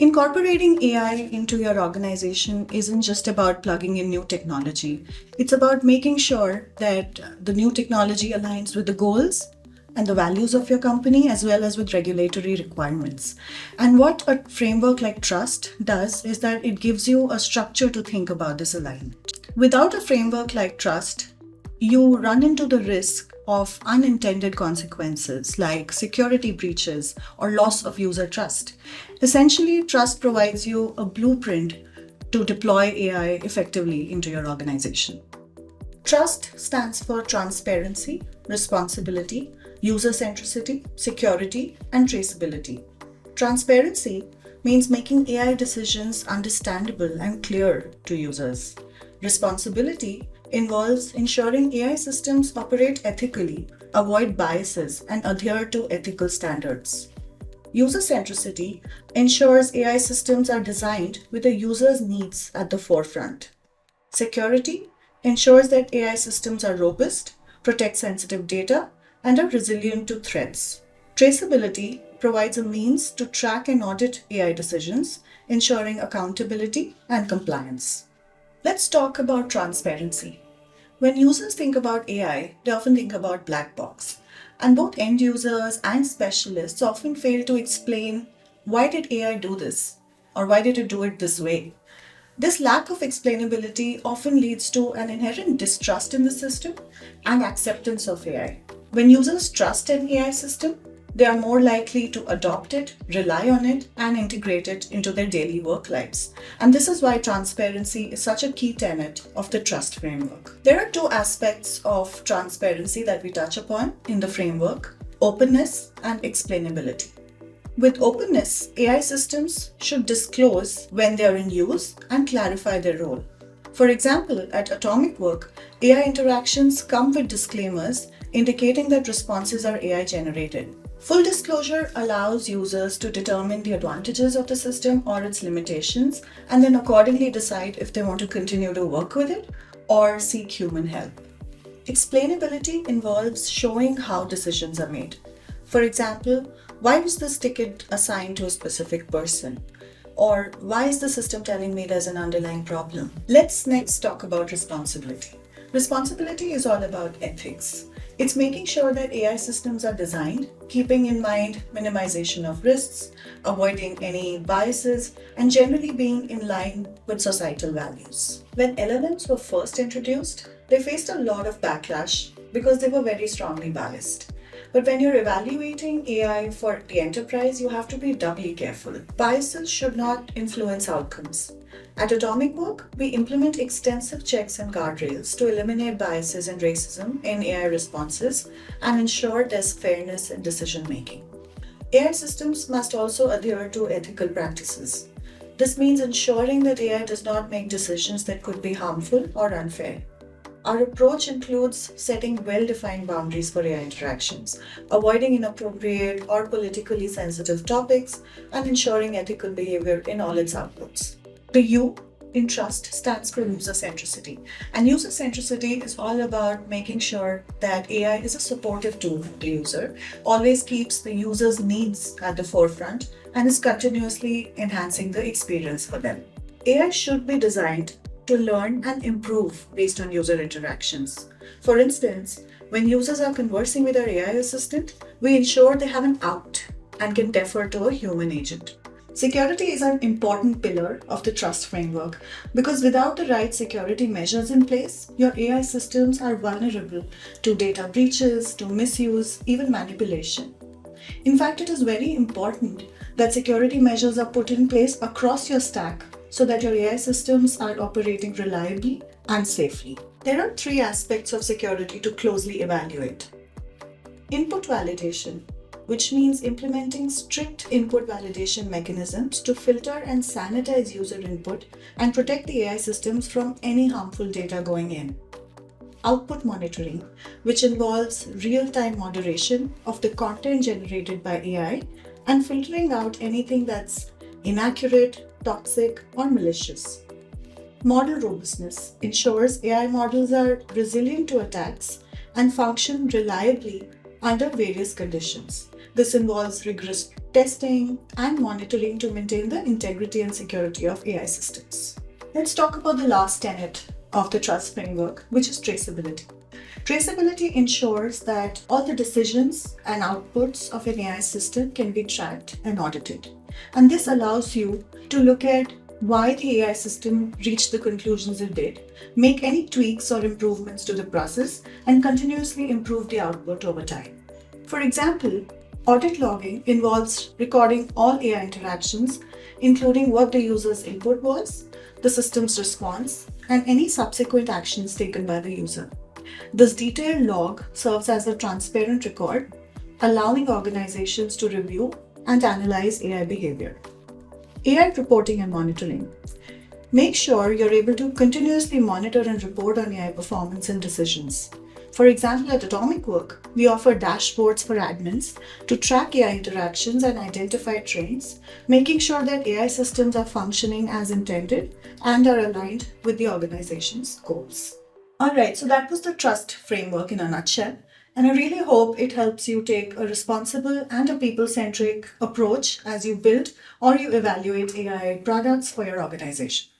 Incorporating AI into your organization isn't just about plugging in new technology. It's about making sure that the new technology aligns with the goals and the values of your company as well as with regulatory requirements. And what a framework like Trust does is that it gives you a structure to think about this alignment. Without a framework like Trust, you run into the risk of unintended consequences like security breaches or loss of user trust. Essentially, Trust provides you a blueprint to deploy AI effectively into your organization. Trust stands for transparency, responsibility, user-centricity, security, and traceability. Transparency means making AI decisions understandable and clear to users. Responsibility involves ensuring AI systems operate ethically, avoid biases, and adhere to ethical standards. User-centricity ensures AI systems are designed with the user's needs at the forefront. Security ensures that AI systems are robust, protect sensitive data, and are resilient to threats. Traceability provides a means to track and audit AI decisions, ensuring accountability and compliance. Let's talk about transparency. When users think about AI, they often think about black box. And both end users and specialists often fail to explain, why did AI do this? Or why did it do it this way? This lack of explainability often leads to an inherent distrust in the system and acceptance of AI. When users trust an AI system, they are more likely to adopt it, rely on it, and integrate it into their daily work lives. And this is why transparency is such a key tenet of the Trust framework. There are two aspects of transparency that we touch upon in the framework: openness and explainability. With openness, AI systems should disclose when they are in use and clarify their role. For example, at Atomicwork, AI interactions come with disclaimers indicating that responses are AI generated. Full disclosure allows users to determine the advantages of the system or its limitations and then accordingly decide if they want to continue to work with it or seek human help. Explainability involves showing how decisions are made. For example, why was this ticket assigned to a specific person? Or why is the system telling me there's an underlying problem? Let's next talk about responsibility. Responsibility is all about ethics. It's making sure that AI systems are designed, keeping in mind minimization of risks, avoiding any biases, and generally being in line with societal values. When LLMs were first introduced, they faced a lot of backlash because they were very strongly biased. But when you're evaluating AI for the enterprise, you have to be doubly careful. Biases should not influence outcomes. At Atomicwork, we implement extensive checks and guardrails to eliminate biases and racism in AI responses and ensure there's fairness in decision making. AI systems must also adhere to ethical practices. This means ensuring that AI does not make decisions that could be harmful or unfair. Our approach includes setting well-defined boundaries for AI interactions, avoiding inappropriate or politically sensitive topics, and ensuring ethical behavior in all its outputs. The U in Trust stands for user-centricity. And user-centricity is all about making sure that AI is a supportive tool for the user, always keeps the user's needs at the forefront, and is continuously enhancing the experience for them. AI should be designed to learn and improve based on user interactions. For instance, when users are conversing with our AI assistant, we ensure they have an out and can defer to a human agent. Security is an important pillar of the Trust framework because without the right security measures in place, your AI systems are vulnerable to data breaches, to misuse, even manipulation. In fact, it is very important that security measures are put in place across your stack so that your AI systems are operating reliably and safely. There are three aspects of security to closely evaluate. Input validation, which means implementing strict input validation mechanisms to filter and sanitize user input and protect the AI systems from any harmful data going in. Output monitoring, which involves real-time moderation of the content generated by AI and filtering out anything that's inaccurate, toxic, or malicious. Model robustness ensures AI models are resilient to attacks and function reliably under various conditions. This involves rigorous testing, and monitoring to maintain the integrity and security of AI systems. Let's talk about the last tenet of the trust framework, which is traceability. Traceability ensures that all the decisions and outputs of an AI system can be tracked and audited. And this allows you to look at why the AI system reached the conclusions it did, make any tweaks or improvements to the process, and continuously improve the output over time. For example, audit logging involves recording all AI interactions, including what the user's input was, the system's response, and any subsequent actions taken by the user. This detailed log serves as a transparent record, allowing organizations to review and analyze AI behavior. AI reporting and monitoring. Make sure you're able to continuously monitor and report on AI performance and decisions. For example, at Atomicwork, we offer dashboards for admins to track AI interactions and identify trends, making sure that AI systems are functioning as intended and are aligned with the organization's goals. Alright, so that was the trust framework in a nutshell. And I really hope it helps you take a responsible and a people-centric approach as you build or you evaluate AI products for your organization.